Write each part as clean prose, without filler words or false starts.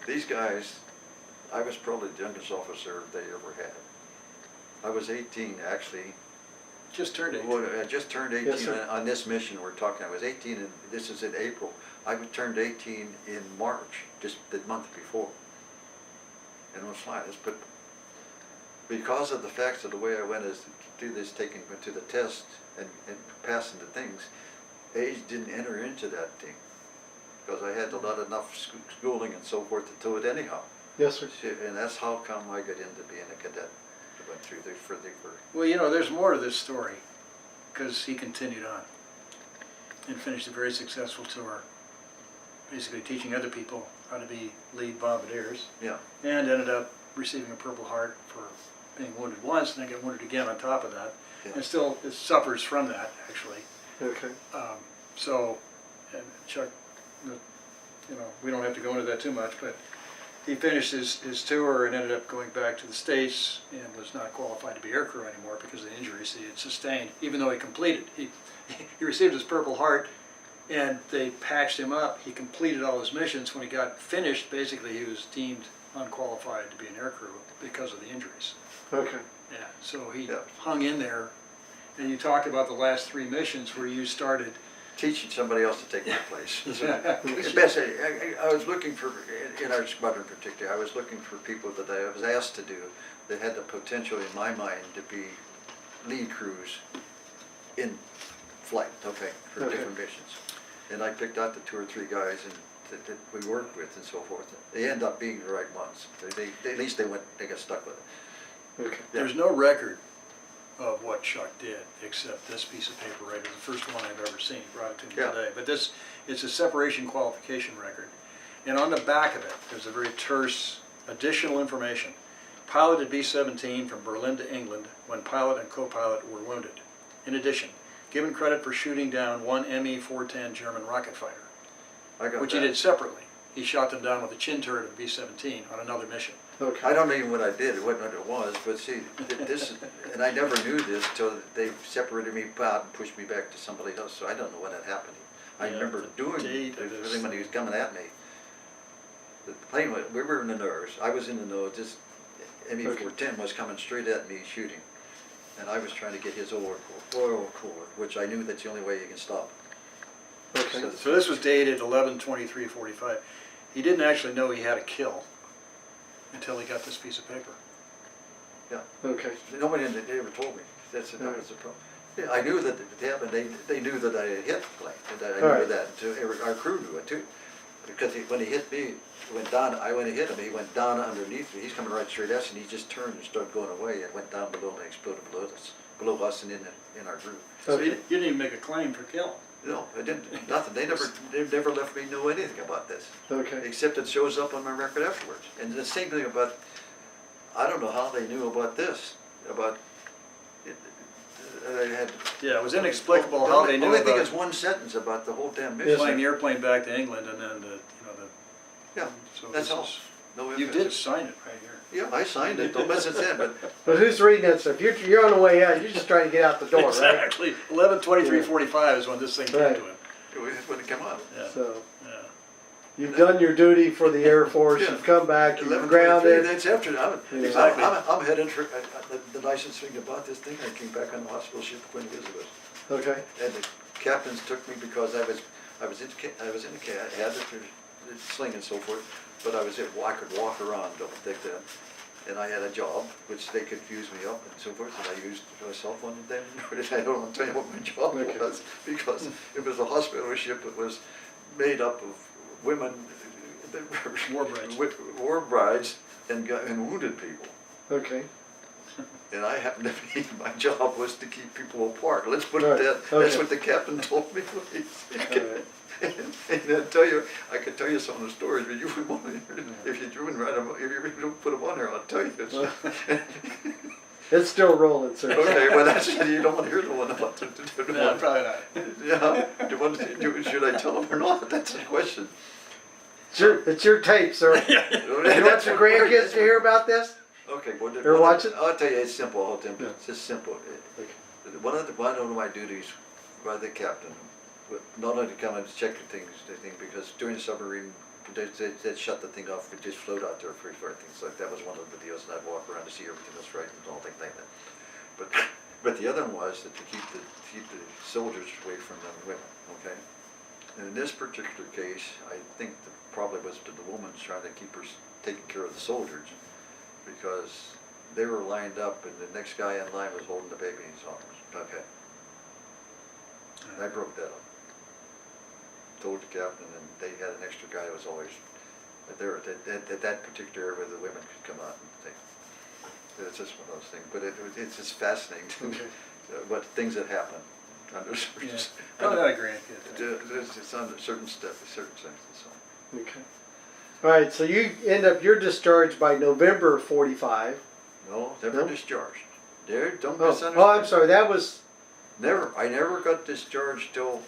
these guys, I was probably the youngest officer they ever had. I was 18 actually. Just turned 18. Well, I just turned 18 Yes, sir. on this mission we're talking. I was 18 and this is in April. I turned 18 in March, just the month before. And it was fine. But because of the facts of the way I went as to do this, taking to the test and passing the things, age didn't enter into that thing. Because I had a lot enough schooling and so forth to do it anyhow. Yes, sir. And that's how come I got into being a cadet. I went through for Well, you know, there's more to this story, because he continued on and finished a very successful tour, basically teaching other people how to be lead bombardiers, yeah. and ended up receiving a Purple Heart for being wounded once, and then got wounded again on top of that, Yeah. and still suffers from that, actually. Okay. So, and Chuck, you know, we don't have to go into that too much, but he finished his tour and ended up going back to the States and was not qualified to be aircrew anymore because of the injuries he had sustained, even though he completed. He received his Purple Heart and they patched him up. He completed all his missions. When he got finished, basically he was deemed unqualified to be an aircrew because of the injuries. Okay. Yeah, so he Yeah. hung in there. And you talked about the last 3 missions where you started. Teaching somebody else to take my place. Yeah. Especially, I was looking for, in our squadron particularly, I was looking for people that I was asked to do that had the potential in my mind to be lead crews in flight, okay, for Okay. different missions. And I picked out the 2 or 3 guys that we worked with and so forth. They end up being the right ones. At least they got stuck with it. Okay. There's no record of what Chuck did, except this piece of paper right here, the first one I've ever seen, brought it to me Yeah. today. But this, it's a separation qualification record. And on the back of it, there's a very terse additional information. Piloted B-17 from Berlin to England when pilot and co-pilot were wounded. In addition, given credit for shooting down 1 Me-410 German rocket fighter, I got which that. he did separately. He shot them down with a chin turret of a B-17 on another mission. Okay. I don't know even what I did, what it was, but see, this, and I never knew this till they separated me out and pushed me back to somebody else, so I don't know what had happened. I Yeah, remember the doing date it, of this when he was coming at me. The plane, we were in the nose, I was in the nose, this Me-410 was coming straight at me shooting. And I was trying to get his oil core, which I knew that's the only way you can stop it. Okay. So this was dated 11/23/45. He didn't actually know he had a kill until he got this piece of paper. Yeah. Okay. Nobody ever told me. That was the problem. Yeah, I knew that it happened. They knew that I had hit the plane. And I knew Right. that. Our crew knew it too. Because when he hit me, he went down. I went to hit him. He went down underneath me. He's coming right straight at us, and he just turned and started going away and went down below and exploded below us and in our group. So you didn't even make a claim for kill. No, I didn't. Nothing. They never left me know anything about this. Okay. Except it shows up on my record afterwards. And the same thing about, I don't know how they knew about this, about, I had. Yeah, it was inexplicable how they knew Only thing about is one sentence about the whole damn flying mission. the airplane back to England and then Yeah, so that's this all. is- No You evidence. did sign it right here. Yeah, I signed it, don't mess it in, but But who's reading that stuff? You're on the way out. You're just trying to get out the door, right? Exactly. 11/23/45 is when this thing came Right. to him. it wouldn't come out. Yeah. So Yeah. you've done your duty for the Air Force. Yeah. You've come back. You've 11:23, grounded. that's after, Exactly. I'm heading for, the nicest thing about this thing, I came back on the hospital ship to Queen Elizabeth. Okay. And the captains took me because I was in the cat, I had the sling and so forth, but I could walk around, don't think that. And I had a job, which they could fuse me up and so forth, and I used my cell phone and then, I don't want to tell you what my job Okay. was, because it was a hospital ship that was made up of women, that were War brides. war brides and wounded people. Okay. And I happened to be, my job was to keep people apart. Let's put Right. it that. That's Okay. what the captain told me. Alright. And I could tell you some of the stories, but you wouldn't want to hear it. If you don't put them on there, I'll tell you. It's still rolling, sir. Okay, well that's, you don't want to hear the one about the No, one. probably not. Yeah, should I tell them or not? That's the question. It's your tape, sir. You want your grandkids to hear about this? Okay, well, They're watching? I'll tell you, it's simple, I'll tell you, Yeah. it's just simple. Okay. One of my duties by the captain, not only to come and check things, I think, because during the submarine they'd shut the thing off, it'd just float out there for things like that was one of the deals, and I'd walk around to see everything was right and all things like that. But the other one was that to keep the soldiers away from the women, okay? And in this particular case, I think probably was the woman's trying to keep her taking care of the soldiers, because they were lined up and the next guy in line was holding the baby in his arms, okay? And I broke that up. Told the captain, and they had an extra guy that was always there at that particular area where the women could come out and things. It's just one of those things, but it's just fascinating to me, what things that happen under certain, Oh, I agree. it's under certain steps, certain things and so on. Okay. All right, so you're discharged by November of 45. No, never No? discharged. There, don't Oh, misunderstand. oh, I'm sorry, that was, I never got discharged till,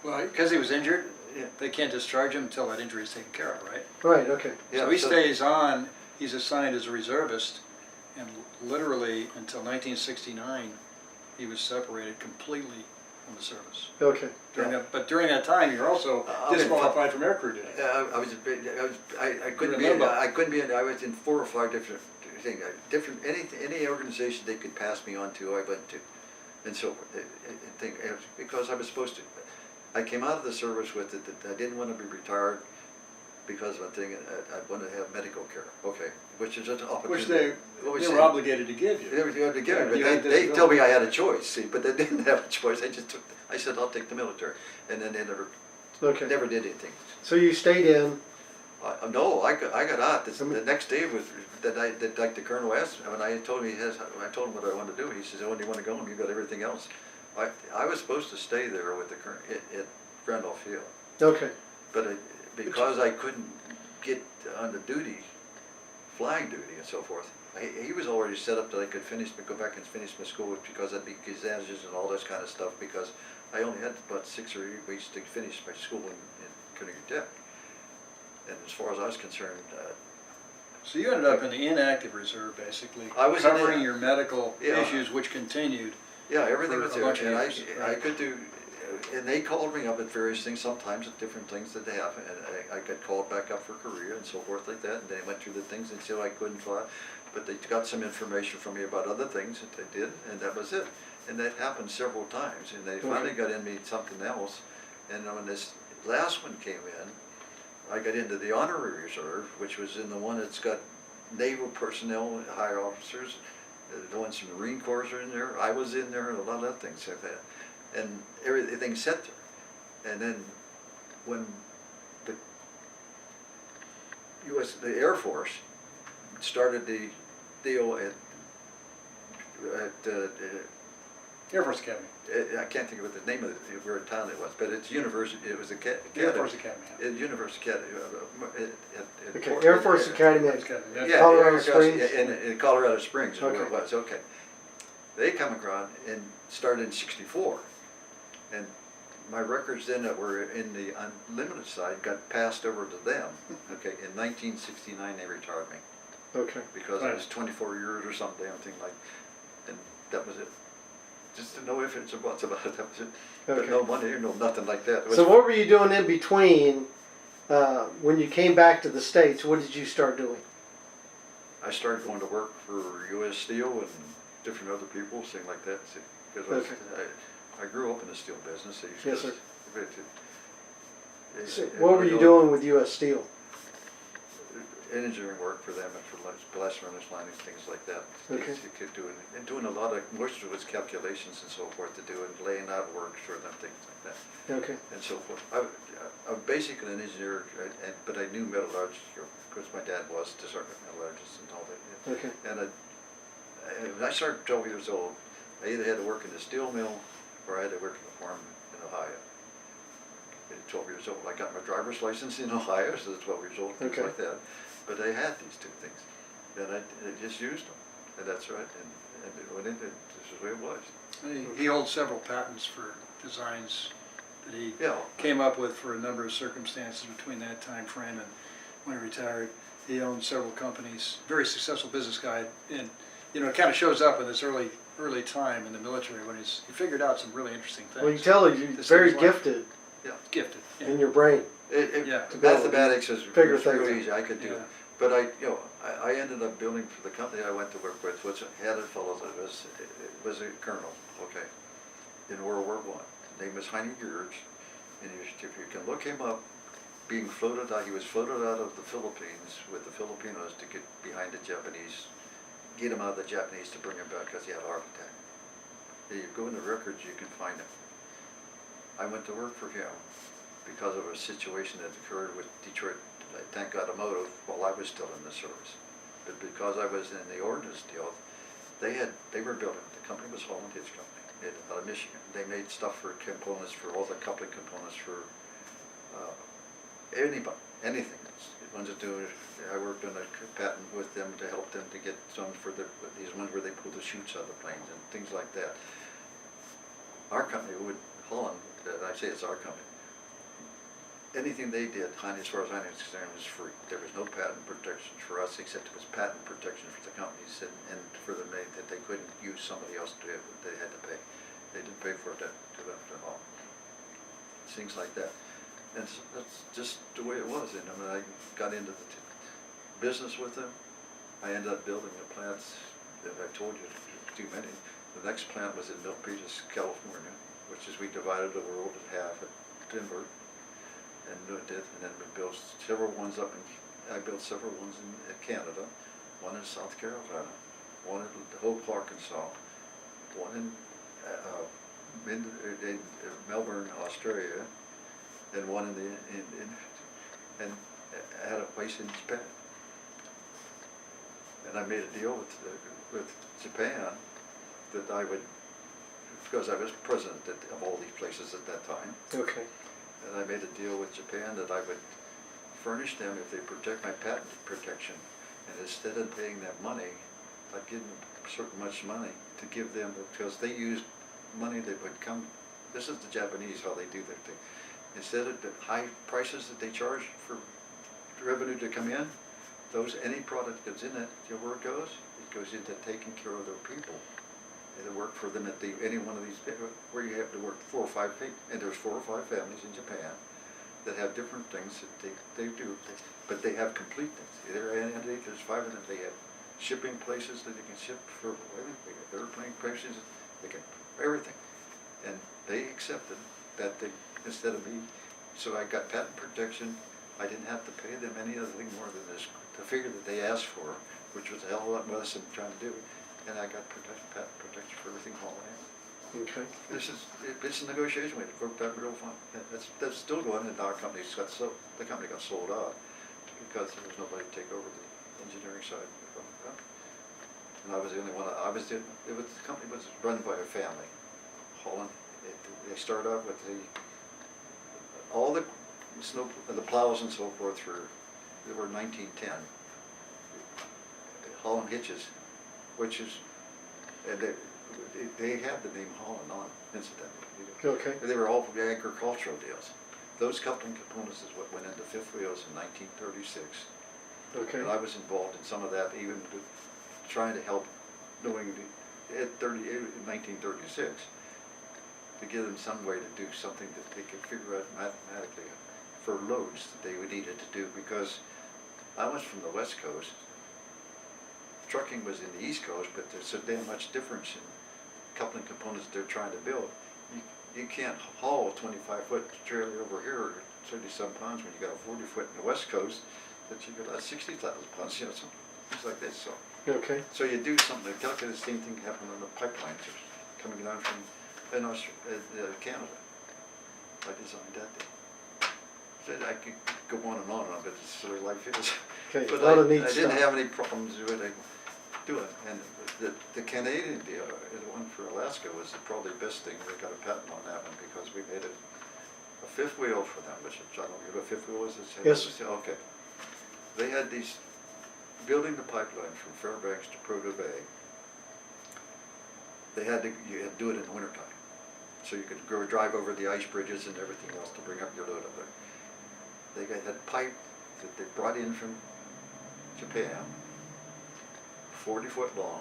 Well, because he was injured, yeah, they can't discharge him until that injury is taken care of, right? right, okay. yeah. So he stays on, he's assigned as a reservist, and literally until 1969, he was separated completely from the service. Okay. But during that time, you're also disqualified from aircrew duty. I couldn't be, Remember. I was in 4 or 5 different things, any organization they could pass me on to, I went to, and so forth, because I was supposed to. I came out of the service with it that I didn't want to be retired because of a thing, I wanted to have medical care, okay, which is an opportunity. Which they were obligated to give you. They were able to give Yeah, me, you but had they disability. told me I had a choice, see, but they didn't have a choice, I said, I'll take the military, and then they Okay. never did anything. So you stayed in, No, I got out. The next day was like the colonel asked me, when I told him I told him what I wanted to do. He says, "Oh, do you want to go home? You got everything else." I was supposed to stay there with the colonel at Randolph Field, okay, but because I couldn't get on the duty, flying duty and so forth, he was already set up that I could go back and finish my school because I'd be gazetted and all this kind of stuff because I only had about 6 or 8 weeks to finish my school in Königsberg Tech. And as far as I was concerned, So you ended up in the inactive reserve, basically, I was in covering the- your medical Yeah. issues, which continued. yeah, everything For was a there, bunch of and years, I right. could do, and they called me up at various things, sometimes at different things that they have, and I got called back up for Korea and so forth like that, and they went through the things until I couldn't fly, but they got some information from me about other things that they did, and that was it. And that happened several times, and they finally got in me something else, and when this last one came in, I got into the honorary reserve, which was in the one that's got naval personnel, higher officers, the ones from the Marine Corps are in there, I was in there, and a lot of other things like that. And everything set there. And then when the Air Force started the deal at Air Force Academy. I can't think of what the name of it, where town it was, but it's university, it was a Air Force Academy. University Academy. okay, Air Force Academy. Yeah, Colorado Air Force, Springs? in Colorado Springs is where it Okay. was, okay. They come around and started in '64. And my records then that were in the unlimited side got passed over to them, okay, in 1969 they retired me. Okay, Because Right. it was 24 years or some damn thing like, and that was it. Just no ifs, ands, or buts about it, that was it. But Okay. no money, no nothing like that. It was- so what were you doing in between, when you came back to the States, what did you start doing? I started going to work for U.S. Steel and different other people, things like that. Because I grew up in the steel business. Yes, sir. So And what were you doing with U.S. Steel? Engineering work for them and for blast furnace lining, things like that. Okay. You could do it, and doing a lot of, most of it was calculations and so forth to do, and laying out works for them, things like that. Okay, And so forth. I'm basically an engineer, but I knew metallurgy, because my dad was a certain metallurgist and all that. okay, And when I started 12 years old, I either had to work in the steel mill or I had to work in a farm in Ohio. At 12 years old, I got my driver's license in Ohio, so at 12 years old, things Okay. like that. But I had these two things, and I just used them, and that's right. And this is the way it was. He holds several patents for designs that he Yeah. came up with for a number of circumstances between that time frame and when he retired. He owned several companies, very successful business guy, and you know, it kind of shows up in this early time in the military when he figured out some really interesting things. well, you tell her you're This very is like- gifted Yeah. Gifted. Yeah. in your brain. Yeah. Mathematics is Figure real things easy, I could do it. Yeah. But I ended up building for the company I went to work with, which had a fellow that was a colonel, okay, in World War I. His name was Heine Geertz, and if you can look him up, being floated out, he was floated out of the Philippines with the Filipinos to get behind the Japanese, get him out of the Japanese to bring him back because he had a heart attack. You go in the records, you can find him. I went to work for him because of a situation that occurred with Detroit Tank Automotive while I was still in the service. But because I was in the ordnance deal, they were building, the company was Holland Hitch Company, out of Michigan. They made stuff for components, for all the coupling components for anybody, anything. Ones that do, I worked on a patent with them to help them to get some for these ones where they pull the chutes out of the planes and things like that. Our company Holland, I say it's our company, anything they did, as far as I was concerned, was free. There was no patent protection for us, except it was patent protection for the companies and for the made that they couldn't use somebody else to do it. They had to pay. They didn't pay for it to them at all. Things like that. And that's just the way it was. And when I got into the business with them, I ended up building the plants that I told you too many. The next plant was in Milpitas, California, which is we divided the world in half at Denver, and did, and then we built several ones up in. I built several ones in Canada, one in South Carolina, one in Hope, Arkansas, one in Melbourne, Australia, and one and I had a place in Japan. And I made a deal with Japan that I would, because I was president of all these places at that time. Okay. And I made a deal with Japan that I would furnish them if they protect my patent protection. And instead of paying them money, I'd give them certain much money to give them, because they used money that would come, this is the Japanese, how they do their thing. Instead of the high prices that they charge for revenue to come in, any product that's in it, you know where it goes into taking care of their people. They work for them at any one of these, where you have to work 4 or 5 people, and there's 4 or 5 families in Japan that have different things that they do, but they have complete things. There's 5 of them, they have shipping places that they can ship for everything, they have airplane places, they can, everything. And they accepted that instead of me, so I got patent protection. I didn't have to pay them anything more than this, the figure that they asked for, which was a hell of a lot less than trying to do it. And I got patent protection for everything all in. Okay. It's a negotiation. It worked out real fun. That's still going, and our company's got the company got sold out because there was nobody to take over the engineering side of the company. And I was the only one. The company was run by a family. Holland. They started out with all the plows and so forth they were 1910. Holland hitches, which is, and they had the name Holland on, incidentally. Okay. They were all agricultural deals. Those coupling components is what went into fifth wheels in 1936. Okay. And I was involved in some of that, even with trying to help, knowing in 1936, to give them some way to do something that they could figure out mathematically for loads that they would needed to do, because I was from the West Coast. Trucking was in the East Coast, but there's so damn much difference in coupling components they're trying to build. You can't haul a 25-foot trailer over here, 30-some pounds, when you got a 40-foot in the West Coast that you got 60,000 pounds, things like this. So you do something. The same thing happened on the pipelines coming down from Canada. I designed that thing. I could go on, but it's the way life is. Okay. But A lot of neat I didn't stuff. have any problems with it. Do it. And the Canadian deal, the one for Alaska, was probably the best thing. We got a patent on that one because we made a fifth wheel for them, which I don't know what a fifth wheel is. Yes. Okay. They had these, building the pipeline from Fairbanks to Prudhoe Bay, you had to do it in the wintertime. So you could go drive over the ice bridges and everything else to bring up your load up there. They had pipe that they brought in from Japan, 40-foot long,